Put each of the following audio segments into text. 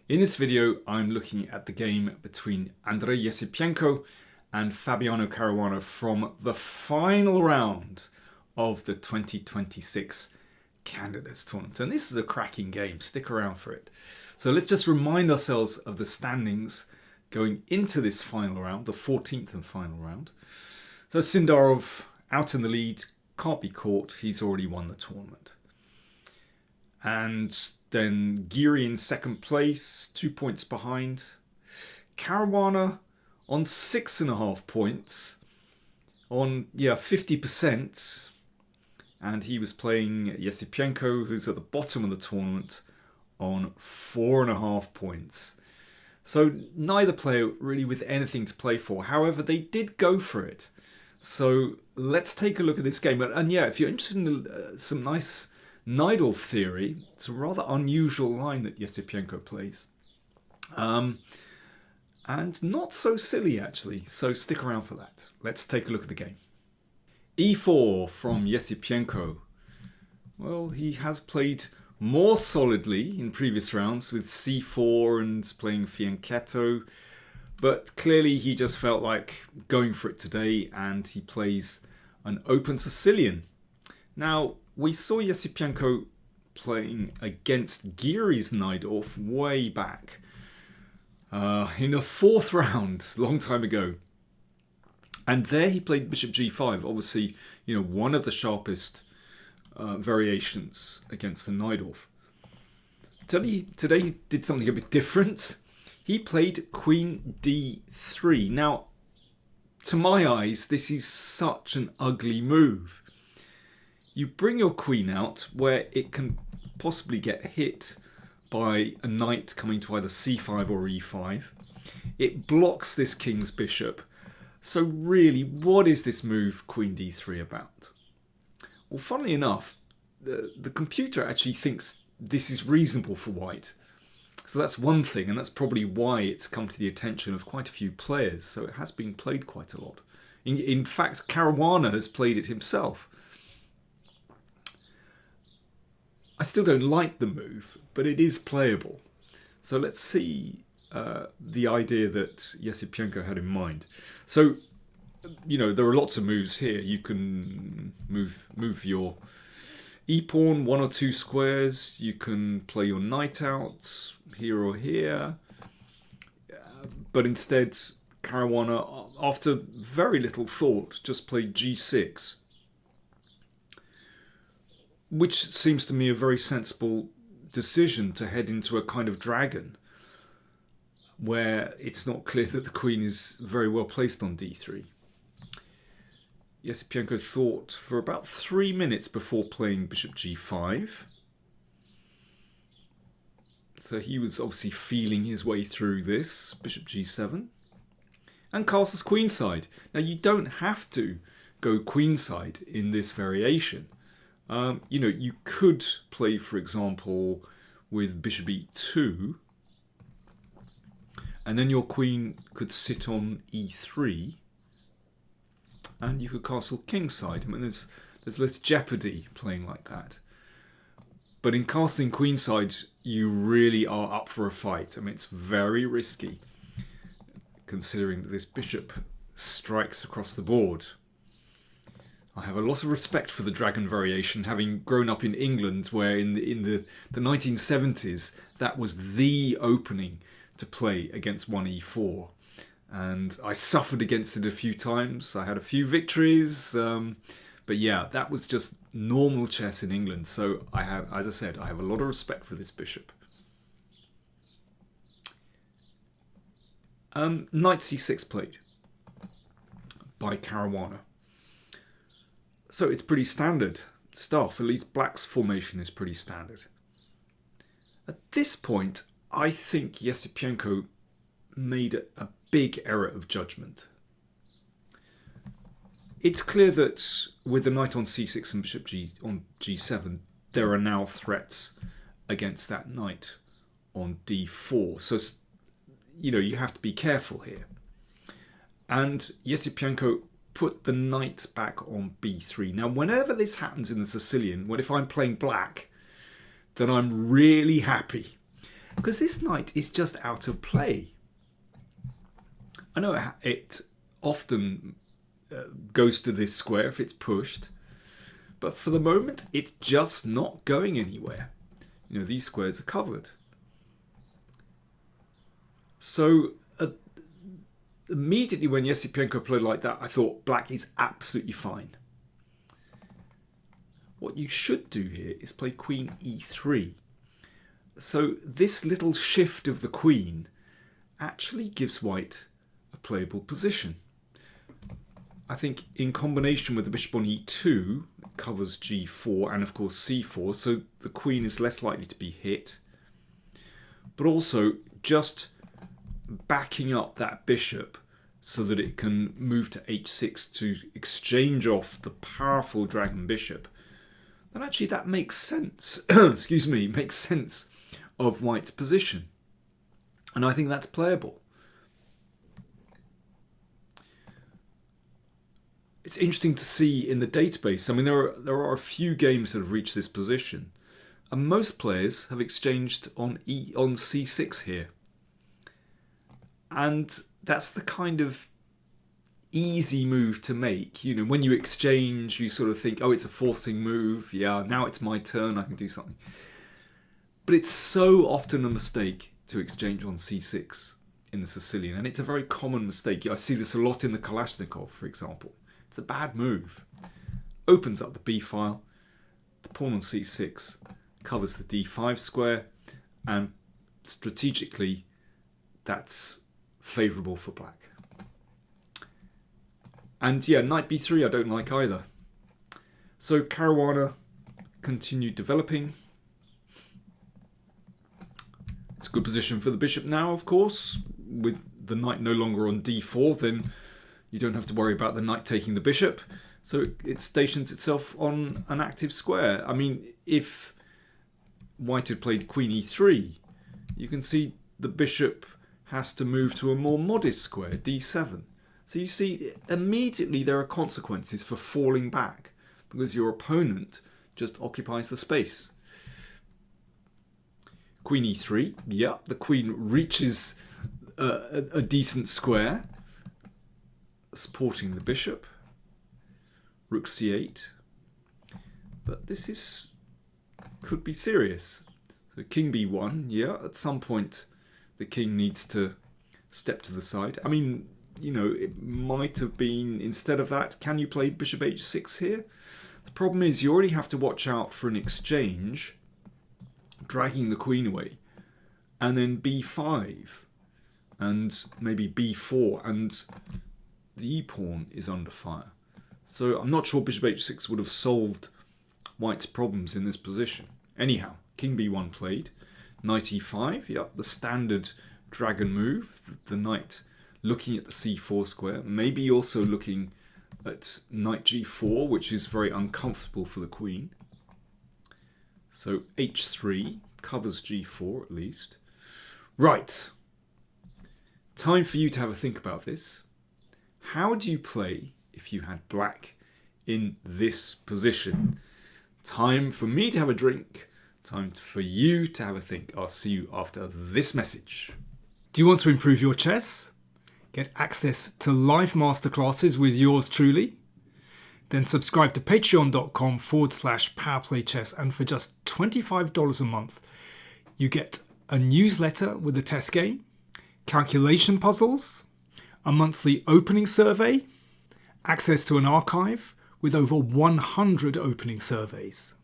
In this video, I'm looking at the game between Andrey Esipenko and Fabiano Caruana from the final round of the 2026 Candidates Tournament. And this is a cracking game. Stick around for it. So let's just remind ourselves of the standings going into this final round, the 14th and final round. So Sindarov out in the lead, can't be caught. He's already won the tournament. And then Giri in second place, 2 points behind. Caruana on 6.5 points, on 50%. And he was playing Esipenko, who's at the bottom of the tournament, on 4.5 points. So neither player really with anything to play for. However, they did go for it. So let's take a look at this game. And yeah, if you're interested in some nice Najdorf theory, it's a rather unusual line that Esipenko plays. And not so silly, actually. So stick around for that. Let's take a look at the game. E4 from Esipenko. Well, he has played more solidly in previous rounds with C4 and playing fianchetto. But clearly he just felt like going for it today, and he plays an open Sicilian. Now, we saw Esipenko playing against Giri's Najdorf way back in the 4th round, a long time ago. And there he played bishop g5, obviously, one of the sharpest variations against the Najdorf. Today he did something a bit different. He played queen d3. Now, to my eyes, this is such an ugly move. You bring your queen out where it can possibly get hit by a knight coming to either c5 or e5. It blocks this king's bishop. So really, what is this move queen d3 about? Well, funnily enough, the computer actually thinks this is reasonable for white. So that's one thing, and that's probably why it's come to the attention of quite a few players. So it has been played quite a lot. In fact, Caruana has played it himself. I still don't like the move, but it is playable. So let's see the idea that Esipenko had in mind. So, there are lots of moves here. You can move your e-pawn 1 or 2 squares. You can play your knight out here or here. But instead, Caruana, after very little thought, just played g6. Which seems to me a very sensible decision to head into a kind of dragon where it's not clear that the queen is very well placed on d3. Esipenko thought for about 3 minutes before playing bishop g5. So he was obviously feeling his way through this. Bishop g7. And castles queenside. Now you don't have to go queenside in this variation. You could play, for example, with bishop e2, and then your queen could sit on e3, and you could castle kingside. I mean, there's less jeopardy playing like that. But in castling queenside, you really are up for a fight. I mean, it's very risky, considering that this bishop strikes across the board. I have a lot of respect for the dragon variation, having grown up in England, where in the 1970s that was the opening to play against 1e4, and I suffered against it a few times. I had a few victories, but yeah, that was just normal chess in England. So I have, as I said, I have a lot of respect for this bishop. Knight c6 played by Caruana. So it's pretty standard stuff. At least black's formation is pretty standard. At this point, I think Esipenko made a big error of judgment. It's clear that with the knight on c6 and bishop on g7, there are now threats against that knight on d4. So, you have to be careful here. And Esipenko put the knight back on b3. Now, whenever this happens in the Sicilian, if I'm playing black, then I'm really happy. because this knight is just out of play. I know it often goes to this square if it's pushed, but for the moment it's just not going anywhere. You know, these squares are covered. So immediately when Esipenko played like that, I thought black is absolutely fine. What you should do here is play queen e3. So this little shift of the queen actually gives white a playable position. I think in combination with the bishop on e2, it covers g4 and of course c4, so the queen is less likely to be hit. But also just backing up that bishop so that it can move to h6 to exchange off the powerful dragon bishop, then actually that makes sense. Excuse me, makes sense of white's position. And I think that's playable. It's interesting to see in the database. I mean, there are a few games that have reached this position, and most players have exchanged on c6 here. And that's the kind of easy move to make. You know, when you exchange, you sort of think, oh, it's a forcing move. Yeah, now it's my turn, I can do something. But it's so often a mistake to exchange on c6 in the Sicilian, and it's a very common mistake. I see this a lot in the Kalashnikov, for example. It's a bad move. Opens up the b file, the pawn on c6 covers the d5 square, and strategically that's favourable for black. And yeah, knight b3 I don't like either. So Caruana continued developing. It's a good position for the bishop now, of course. With the knight no longer on d4, then you don't have to worry about the knight taking the bishop. So it stations itself on an active square. I mean, if white had played queen e3, you can see the bishop has to move to a more modest square, d7. So you see, immediately there are consequences for falling back because your opponent just occupies the space. Queen e3, yeah, the queen reaches a decent square, supporting the bishop. Rook c8. But this could be serious. So king b1, yeah, at some point the king needs to step to the side. I mean, you know, it might have been, instead of that, can you play bishop h6 here? The problem is you already have to watch out for an exchange, dragging the queen away, and then b5, and maybe b4, and the e-pawn is under fire. So I'm not sure bishop h6 would have solved white's problems in this position. Anyhow, king b1 played, knight e5, yep, the standard dragon move, the knight looking at the c4 square, maybe also looking at knight g4, which is very uncomfortable for the queen. So h3 covers g4 at least. Right, time for you to have a think about this. How do you play if you had black in this position? Time for me to have a drink. Time for you to have a think. I'll see you after this message. Do you want to improve your chess? Get access to live masterclasses with yours truly? Then subscribe to patreon.com/PowerPlayChess, and for just $25 a month, you get a newsletter with a test game, calculation puzzles, a monthly opening survey, access to an archive with over 100 opening surveys.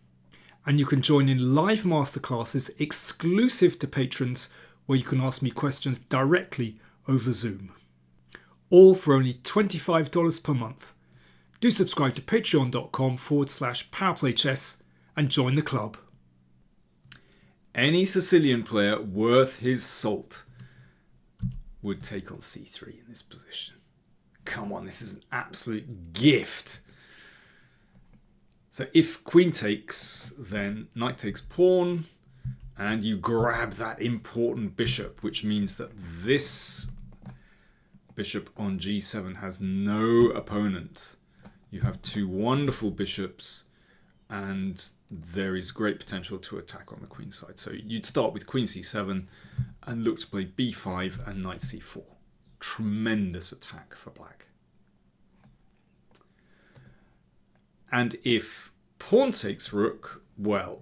And you can join in live masterclasses exclusive to patrons where you can ask me questions directly over Zoom. All for only $25 per month. Do subscribe to patreon.com/PowerPlayChess and join the club. Any Sicilian player worth his salt would take on c3 in this position. Come on, this is an absolute gift. So if queen takes, then knight takes pawn, and you grab that important bishop, which means that this bishop on g7 has no opponent. You have two wonderful bishops, and there is great potential to attack on the queen side. So you'd start with queen c7 and look to play b5 and knight c4. Tremendous attack for black. And if pawn takes rook, well,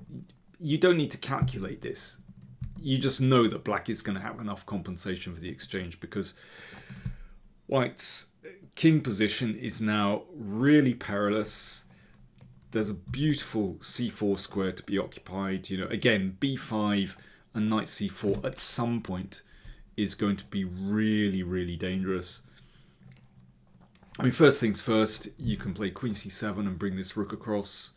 you don't need to calculate this. You just know that black is going to have enough compensation for the exchange, because white's king position is now really perilous. There's a beautiful c4 square to be occupied. You know, again, b5 and knight c4 at some point is going to be really, really dangerous. I mean, first things first, you can play queen c7 and bring this rook across.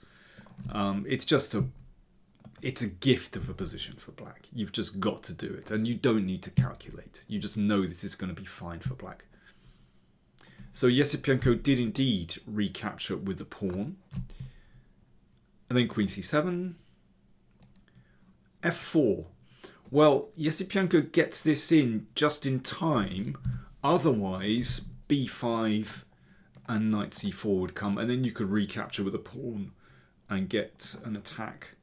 It's a gift of a position for black. You've just got to do it, and you don't need to calculate. You just know this is going to be fine for black. So Esipenko did indeed recapture with the pawn. And then queen c7, f4. Well, Esipenko gets this in just in time. Otherwise, b5 and knight c4 would come, and then you could recapture with a pawn and get an attack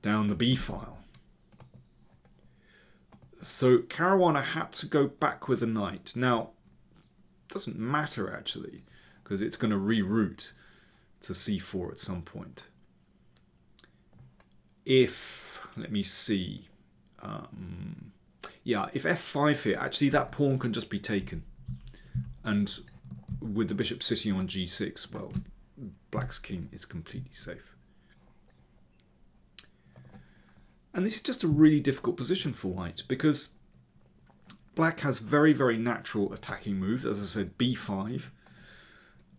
down the b file. So Caruana had to go back with the knight. Now, it doesn't matter actually, because it's going to reroute to c4 at some point. If, let me see, yeah, if f5 here, actually that pawn can just be taken. And with the bishop sitting on g6, well, black's king is completely safe. And this is just a really difficult position for white, because black has very, very natural attacking moves. As I said, b5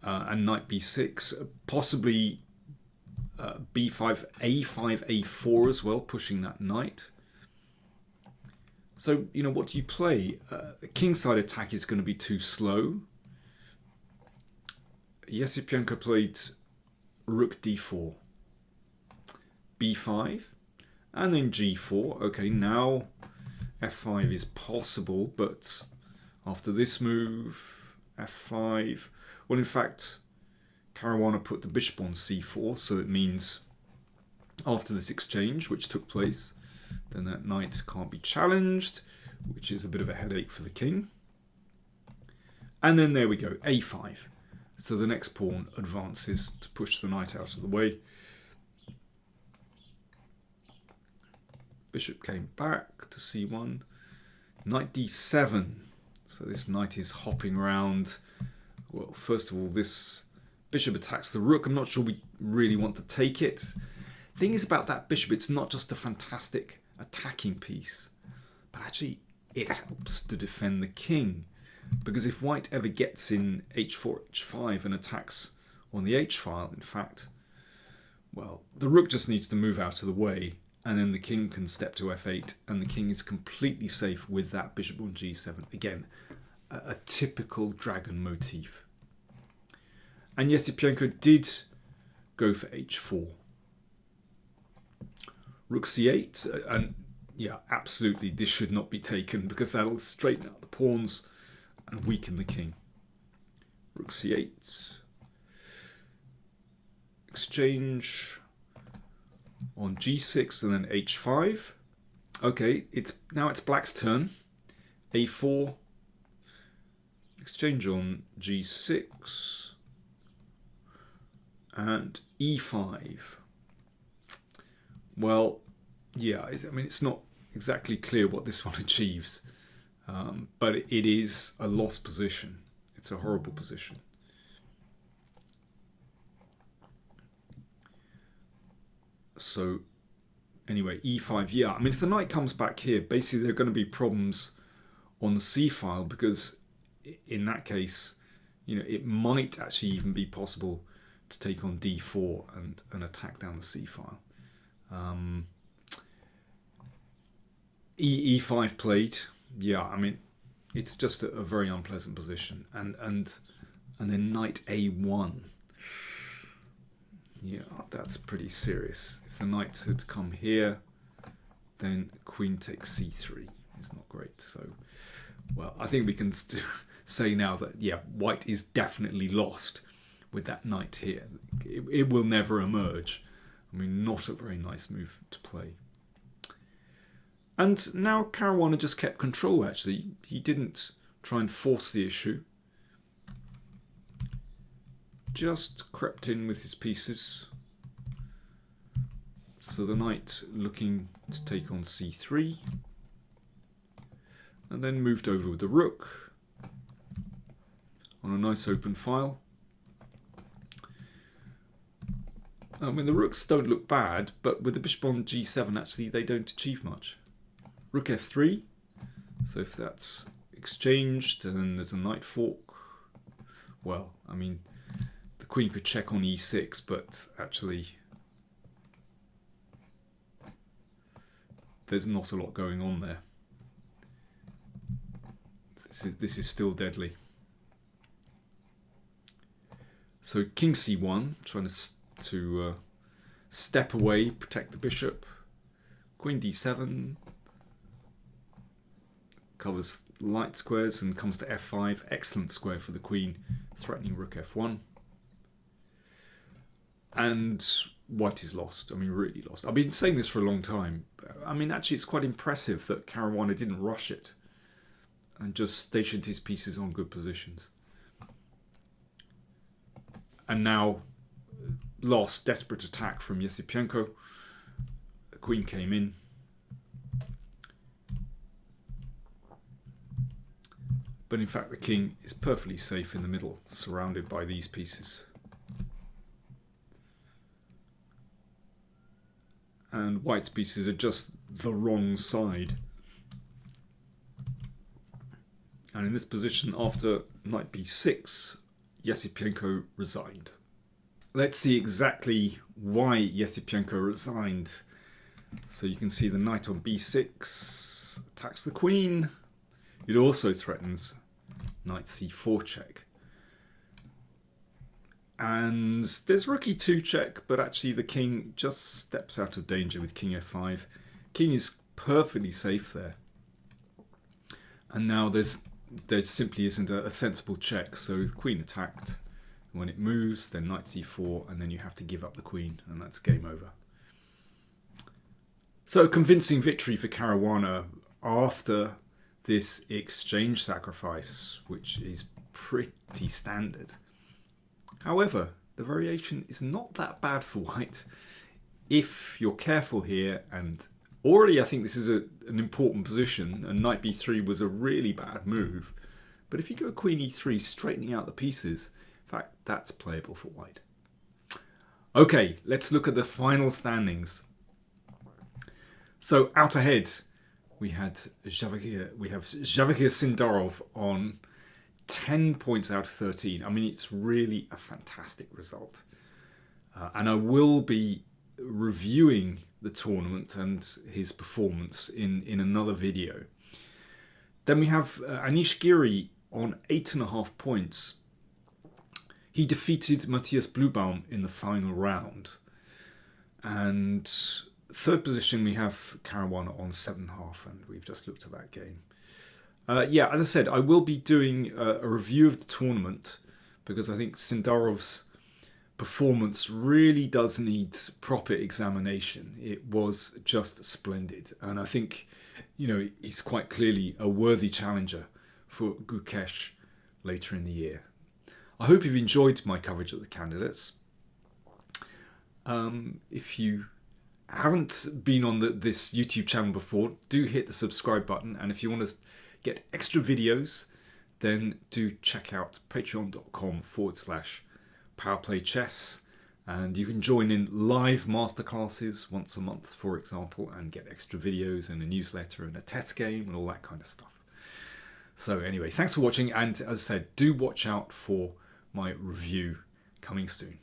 and knight b6, possibly b5, a5, a4 as well, pushing that knight. So, you know, what do you play? The kingside attack is going to be too slow. Esipenko played rook d4, b5, and then g4. Okay, now f5 is possible, but after this move, f5. Well, in fact, Caruana put the bishop on c4, so it means after this exchange, which took place, then that knight can't be challenged, which is a bit of a headache for the king. And then there we go, a5. So the next pawn advances to push the knight out of the way. Bishop came back to c1. Knight d7. So this knight is hopping around. Well, first of all, this bishop attacks the rook. I'm not sure we really want to take it. Thing is about that bishop, it's not just a fantastic attacking piece, but actually it helps to defend the king. Because if white ever gets in h4, h5 and attacks on the h-file, in fact, well, the rook just needs to move out of the way, and then the king can step to f8, and the king is completely safe with that bishop on g7. Again, a typical dragon motif. And Esipenko did go for h4. Rook c8, and yeah, absolutely, this should not be taken, because that'll straighten out the pawns and weaken the king. Rook c8. Exchange on g6 and then h5. Okay, now it's black's turn. a4. Exchange on g6 and e5. Well, yeah, I mean, it's not exactly clear what this one achieves, but it is a lost position. It's a horrible position. So anyway, e5, yeah, I mean, if the knight comes back here, basically there are going to be problems on the c-file, because in that case, you know, it might actually even be possible to take on d4 and attack down the c-file. e5 played, yeah, I mean, it's just a very unpleasant position. And then knight a1. Yeah, that's pretty serious. If the knight had come here, then queen takes c3. It's not great. So, well, I think we can say now that, yeah, white is definitely lost with that knight here. It will never emerge. I mean, not a very nice move to play. And now Caruana just kept control, actually. He didn't try and force the issue. Just crept in with his pieces. So the knight looking to take on c3. And then moved over with the rook on a nice open file. I mean, the rooks don't look bad, but with the bishop on g7, actually, they don't achieve much. Rook f3. So if that's exchanged, and there's a knight fork. Well, I mean, the queen could check on e6, but actually there's not a lot going on there. This is still deadly. So king c1, trying to step away, protect the bishop. Queen d7 covers light squares and comes to f5. Excellent square for the queen, threatening rook f1. And white is lost. I mean, really lost. I've been saying this for a long time. I mean, actually, it's quite impressive that Caruana didn't rush it and just stationed his pieces on good positions. And now, last desperate attack from Esipenko. The queen came in. But in fact, the king is perfectly safe in the middle, surrounded by these pieces. And white's pieces are just the wrong side. And in this position, after knight b6, Esipenko resigned. Let's see exactly why Esipenko resigned. So you can see the knight on b6 attacks the queen. It also threatens knight c4 check. And there's rook e2 check, but actually the king just steps out of danger with king f5. King is perfectly safe there. And now there simply isn't a sensible check, so the queen attacked. When it moves, then knight c4, and then you have to give up the queen, and that's game over. So a convincing victory for Caruana after this exchange sacrifice, which is pretty standard. However, the variation is not that bad for white if you're careful here, and already I think this is an important position, and knight b3 was a really bad move. But if you go queen e3, straightening out the pieces, in fact, that's playable for white. Okay, let's look at the final standings. So out ahead, we have Javier Sindarov on 10 points out of 13. I mean, it's really a fantastic result. And I will be reviewing the tournament and his performance in another video. Then we have Anish Giri on 8.5 points. He defeated Matthias Blubaum in the final round. And third position, we have Caruana on 7.5, and we've just looked at that game. Yeah, as I said, I will be doing a review of the tournament because I think Sindarov's performance really does need proper examination. It was just splendid, and I think, you know, he's quite clearly a worthy challenger for Gukesh later in the year. I hope you've enjoyed my coverage of the candidates. If you haven't been on this YouTube channel before, do hit the subscribe button, and if you want to get extra videos, then do check out patreon.com/PowerPlayChess, and you can join in live masterclasses once a month, for example, and get extra videos and a newsletter and a test game and all that kind of stuff. So anyway, thanks for watching, and as I said, do watch out for my review coming soon.